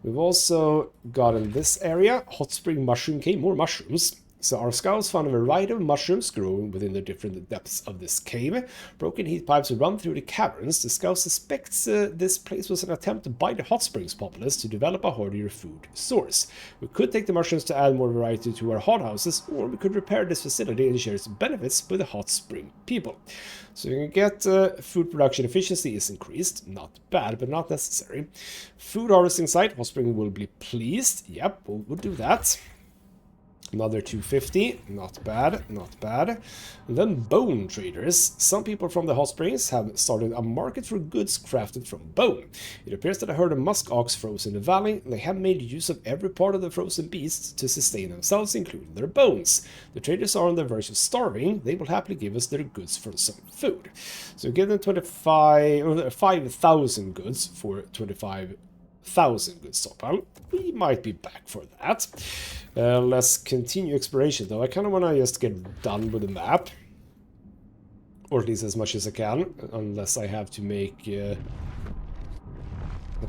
We've also got in this area, Hot Spring Mushroom Cave, more mushrooms. So our scouts found a variety of mushrooms growing within the different depths of this cave. Broken heat pipes run through the caverns. The scouts suspect this place was an attempt by the hot springs populace to develop a hardier food source. We could take the mushrooms to add more variety to our hothouses, or we could repair this facility and share its benefits with the hot spring people. So you can get food production efficiency is increased. Not bad, but not necessary. Food harvesting site, hot spring will be pleased. Yep, we'll do that. Another 250, not bad, not bad. And then bone traders. Some people from the hot springs have started a market for goods crafted from bone. It appears that a herd of musk ox froze in the valley. They have made use of every part of the frozen beasts to sustain themselves, including their bones. The traders are on the verge of starving. They will happily give us their goods for some food. So we give them 5,000 goods for 25,000 goods stockpile. We might be back for that. Let's continue exploration though. I kind of want to just get done with the map. Or at least as much as I can. Unless I have to make... Can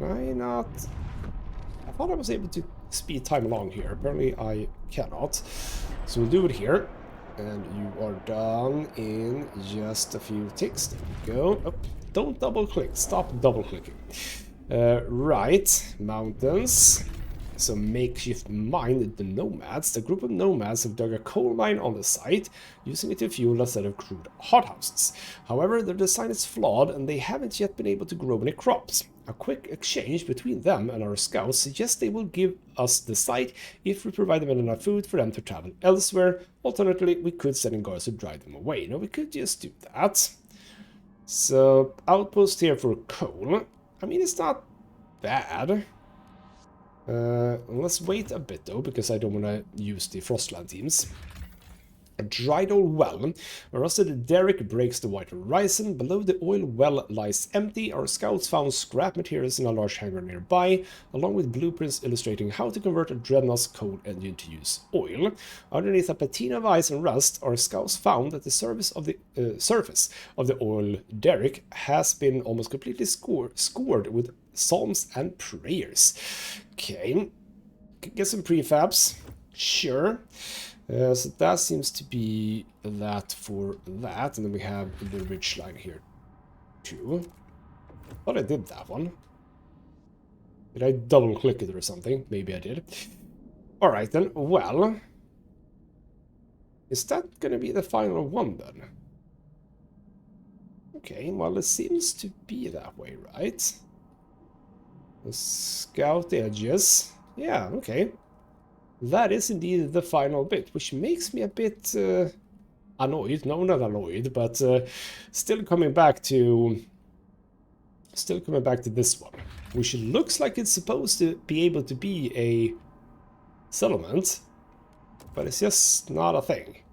I not... I thought I was able to speed time along here. Apparently I cannot. So we'll do it here. And you are done in just a few ticks. There we go. Oh, don't double click. Stop double clicking. Right. Mountains. So makeshift mine, the nomads. The group of nomads have dug a coal mine on the site, using it to fuel a set of crude hothouses. However, their design is flawed and they haven't yet been able to grow any crops. A quick exchange between them and our scouts suggests they will give us the site if we provide them enough food for them to travel elsewhere. Alternatively, we could send in guards to drive them away. Now, we could just do that. So, outpost here for coal. I mean, it's not bad. Let's wait a bit though, because I don't want to use the Frostland teams. A dried old well. A rusted derrick breaks the white horizon. Below the oil well lies empty. Our scouts found scrap materials in a large hangar nearby, along with blueprints illustrating how to convert a dreadnought's coal engine to use oil. Underneath a patina of ice and rust, our scouts found that the surface of the oil derrick has been almost completely scored with psalms and prayers. Okay, get some prefabs. Sure. So that seems to be that for that, and then we have the ridge line here too. Thought I did that one. Did I double click it or something? Maybe I did. Alright then, well, is that gonna be the final one then? Okay, well it seems to be that way, right? Let's scout the edges. Yeah, okay. That is indeed the final bit, which makes me a bit annoyed. No, not annoyed, but still coming back to this one, which looks like it's supposed to be able to be a settlement, but it's just not a thing.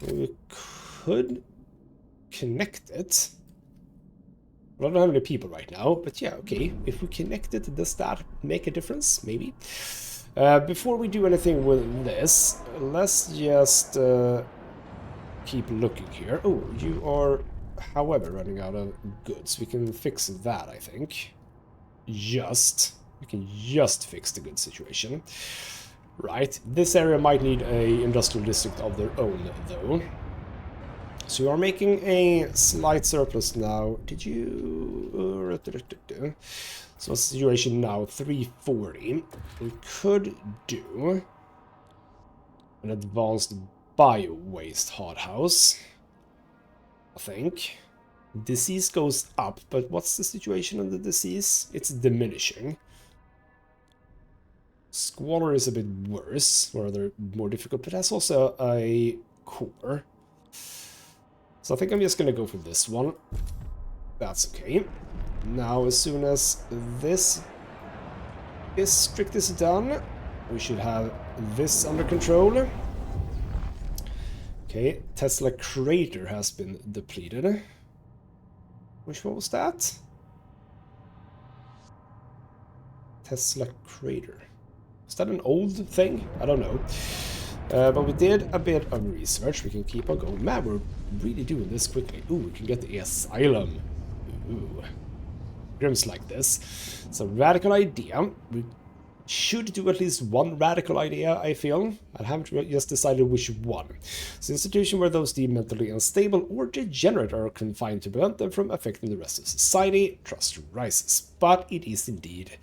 We could connect it. I don't have any people right now, but yeah, okay. If we connect it, does that make a difference? Maybe. Before we do anything with this, let's just keep looking here. Oh, you are, however, running out of goods. We can fix that, I think. We can just fix the goods situation. Right, this area might need a industrial district of their own, though. So you are making a slight surplus now. Did you... So what's the situation now? 340. We could do an advanced bio-waste hothouse, I think. Disease goes up, but what's the situation on the disease? It's diminishing. Squalor is a bit worse, or rather more difficult, but that's also a core. So I think I'm just gonna go for this one. That's okay. Now, as soon as this district is done, we should have this under control. Okay, Tesla Crater has been depleted. Which one was that? Tesla crater. Is that an old thing? I don't know. But we did a bit of research. We can keep on going. Man, we're really doing this quickly. Ooh, we can get the asylum. Ooh. Grims like this. It's a radical idea. We should do at least one radical idea, I feel. I haven't just decided which one. It's an institution where those deemed mentally unstable or degenerate are confined to prevent them from affecting the rest of society. Trust rises. But it is indeed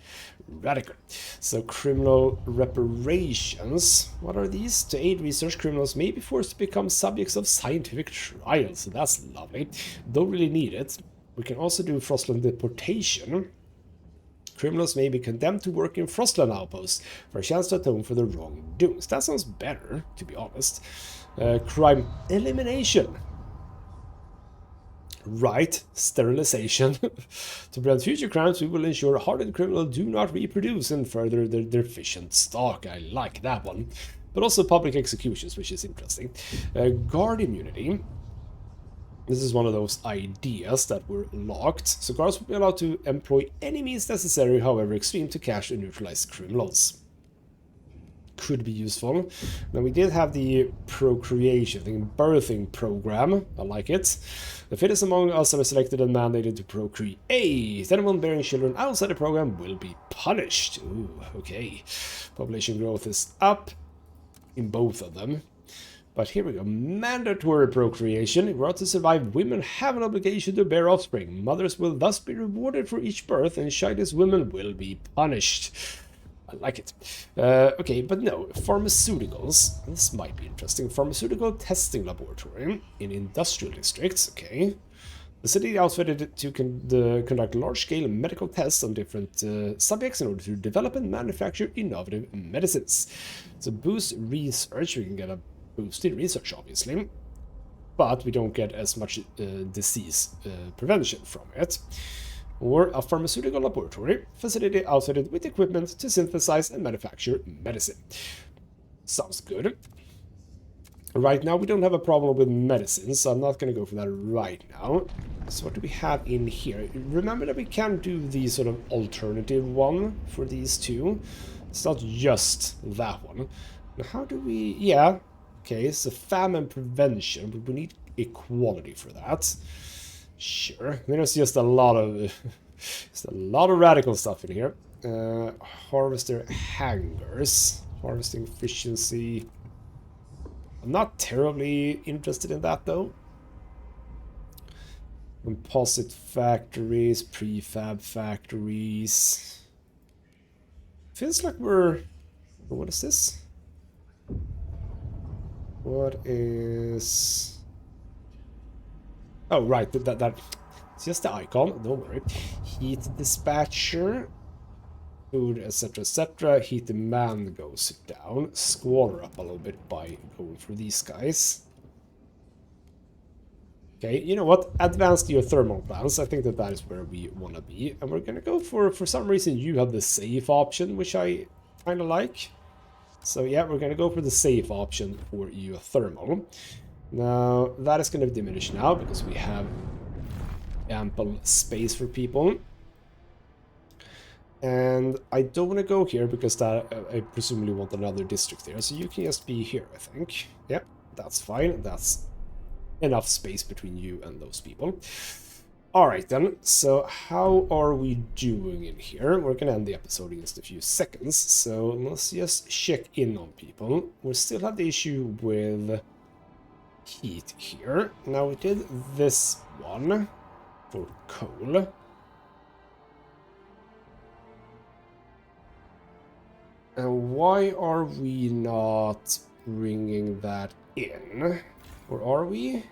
radical. So criminal reparations. What are these? To aid research, criminals may be forced to become subjects of scientific trials. So that's lovely. Don't really need it. We can also do Frostland deportation. Criminals may be condemned to work in Frostland outposts for a chance to atone for their wrongdoings. That sounds better, to be honest. Crime elimination. Right, sterilization. To prevent future crimes, we will ensure hardened criminals do not reproduce and further their deficient stock. I like that one. But also public executions, which is interesting. Guard immunity. This is one of those ideas that were locked. So guards will be allowed to employ any means necessary, however extreme, to catch and neutralize criminals. Could be useful. Now we did have the procreation, the birthing program. I like it. The fittest among us are selected and mandated to procreate. Anyone bearing children outside the program will be punished. Ooh, okay. Population growth is up in both of them. But here we go. Mandatory procreation. If we are to survive, women have an obligation to bear offspring. Mothers will thus be rewarded for each birth, and childless women will be punished. I like it. Okay, but no. Pharmaceuticals. This might be interesting. Pharmaceutical testing laboratory in industrial districts. Okay. The city outfitted to conduct large-scale medical tests on different subjects in order to develop and manufacture innovative medicines. So boost research. We can get a boosted research, obviously, but we don't get as much disease prevention from it. Or a pharmaceutical laboratory facility outfitted with equipment to synthesize and manufacture medicine. Sounds good. Right now we don't have a problem with medicine, so I'm not going to go for that right now. So what do we have in here? Remember that we can do the sort of alternative one for these two. It's not just that one. Now how do we... yeah. Okay, so famine prevention, but we need equality for that. Sure. There's just a lot of radical stuff in here. Harvester hangars, harvesting efficiency. I'm not terribly interested in that though. Composite factories, prefab factories. Feels like we're... what is this? What is... oh, right, that it's just the icon, don't worry. Heat dispatcher, food, etc., etc. Heat demand goes down. Squalor up a little bit by going for these guys. Okay, you know what? Advanced geothermal plants. I think that is where we want to be. And we're going to go for some reason, you have the safe option, which I kind of like. So yeah, we're going to go for the safe option for geothermal. Now, that is going to diminish now because we have ample space for people. And I don't want to go here because that I presumably want another district there. So you can just be here, I think. Yep, that's fine. That's enough space between you and those people. Alright then, so how are we doing in here? We're gonna end the episode in just a few seconds, so let's just check in on people. We still have the issue with heat here. Now we did this one for coal. And why are we not bringing that in? Or are we?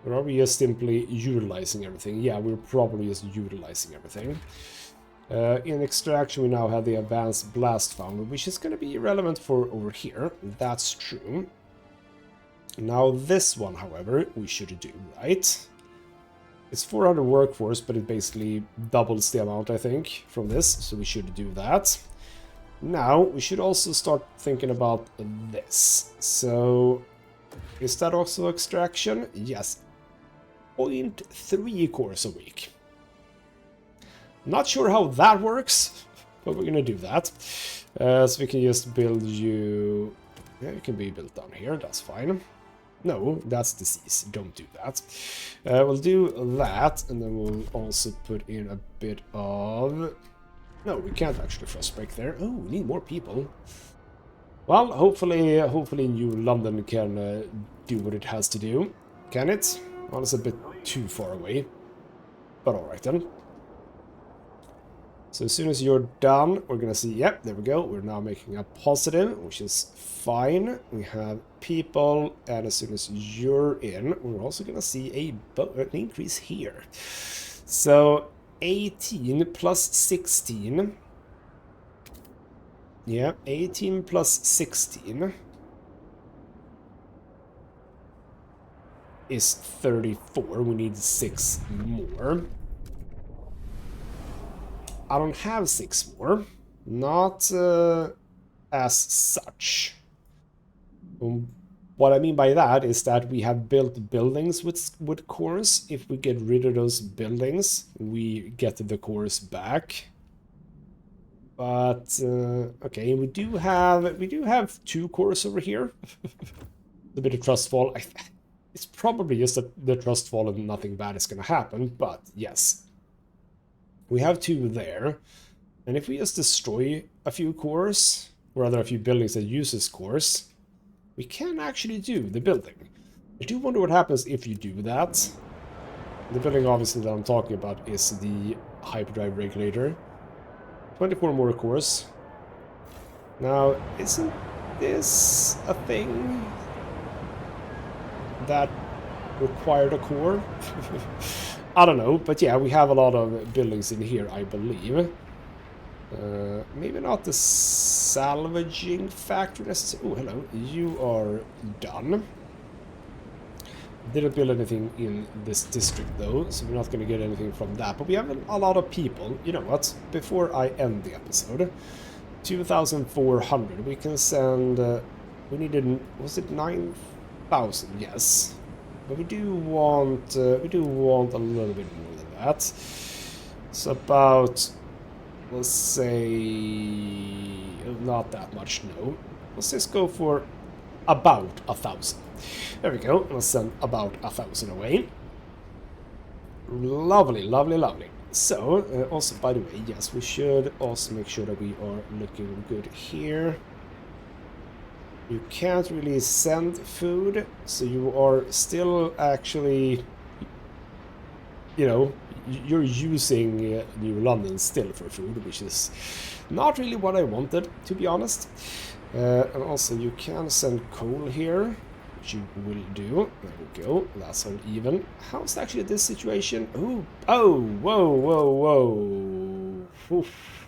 Or are we just simply utilizing everything? Yeah, we're probably just utilizing everything. In extraction, we now have the advanced blast fountain, which is going to be relevant for over here. That's true. Now this one, however, we should do, right? It's 400 workforce, but it basically doubles the amount, I think, from this. So we should do that. Now, we should also start thinking about this. So, is that also extraction? Yes. 0.3 cores a week. Not sure how that works, but we're gonna do that. So we can just build you... Yeah, you can be built down here, that's fine. No, that's disease, don't do that. We'll do that, and then we'll also put in a bit of... No, we can't actually frostbreak there. Oh, we need more people. Well, hopefully New London can do what it has to do. Can it? Well, it's a bit too far away. But alright then. So as soon as you're done, we're gonna see, yep, there we go. We're now making a positive, which is fine. We have people, and as soon as you're in, we're also gonna see an increase here. So 18 plus 16. Yeah, 18 plus 16 is 34. We need 6 more. I don't have 6 more. Not as such. What I mean by that is that we have built buildings with cores. If we get rid of those buildings, we get the cores back. But okay, we do have 2 cores over here. A bit of trust fall. It's probably just the trust fall and nothing bad is going to happen. But yes, we have 2 there. And if we just destroy a few cores, or rather a few buildings that uses cores, we can actually do the building. I do wonder what happens if you do that. The building obviously that I'm talking about is the hyperdrive regulator. 24 more cores. Now, isn't this a thing that required a core? I don't know, but yeah, we have a lot of buildings in here, I believe. Maybe not the salvaging factory necessarily. Oh, hello. You are done. Didn't build anything in this district though, so we're not going to get anything from that. But we have a lot of people. You know what? Before I end the episode, 2,400. We can send... we needed... Was it 9,000? Yes. But we do want a little bit more than that. So about... Let's say... Not that much, no. Let's just go for about 1,000. There we go. Let's send about 1,000 away. Lovely, lovely, lovely. So, also, by the way, yes, we should also make sure that we are looking good here. You can't really send food, so you are still actually, you know, you're using New London still for food, which is not really what I wanted, to be honest. And also, you can send coal here, which you will do. There we go. That's all even. How's actually this situation? Ooh. Oh, whoa, whoa, whoa. Oof.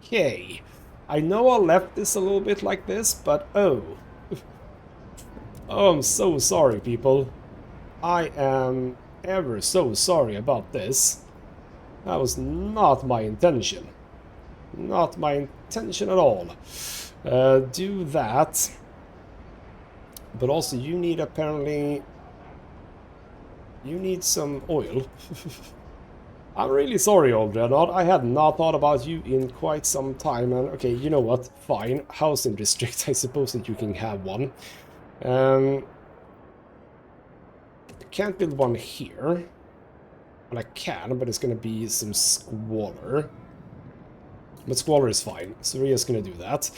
Okay. I know I left this a little bit like this, but oh. Oh, I'm so sorry, people. I am ever so sorry about this. That was not my intention. Not my intention at all. Do that. But also you need apparently... You need some oil. I'm really sorry, old Dreadnought. I had not thought about you in quite some time. And okay, you know what? Fine. Housing district. I suppose that you can have one. I can't build one here. Well, I can, but it's going to be some squalor. But squalor is fine, so we're just going to do that.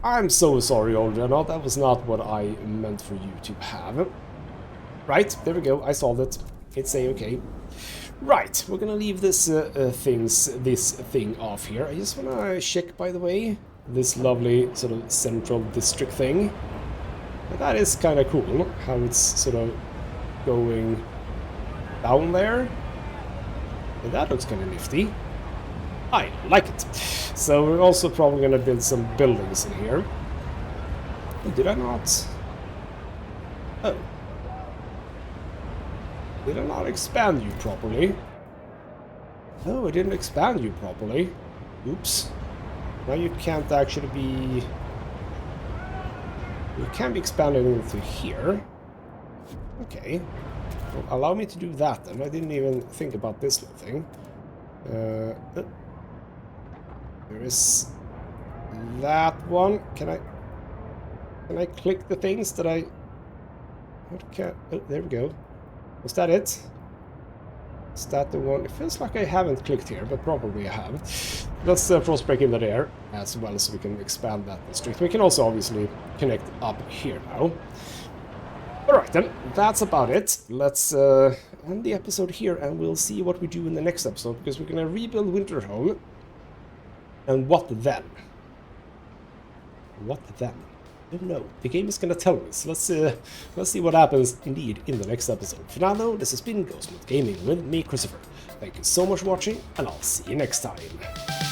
I'm so sorry, old Dreadnought. That was not what I meant for you to have. Right, there we go. I solved it. It's a-okay. Right, we're gonna leave this thing off here. I just wanna check, by the way, this lovely sort of central district thing. That is kind of cool, how it's sort of going down there. And that looks kind of nifty. I like it. So we're also probably gonna build some buildings in here. Oh, did I not? Oh. Did I not expand you properly? No, I didn't expand you properly. Oops. Now you can't actually be... You can be expanded into here. Okay. Well, allow me to do that then. I didn't even think about this little thing. There is that one. Can I click the things that I... What can... Oh, there we go. Was that it? Is that the one? It feels like I haven't clicked here, but probably I have. Let's Frostbreak in the air as well, so we can expand that district. We can also obviously connect up here now. Alright then, that's about it. Let's end the episode here, and we'll see what we do in the next episode, because we're gonna rebuild Winterhome. And what then? What then? I don't know. The game is gonna tell us. Let's see what happens indeed in the next episode. For now though, this has been ghostmutgaming with me, Christopher. Thank you so much for watching, and I'll see you next time.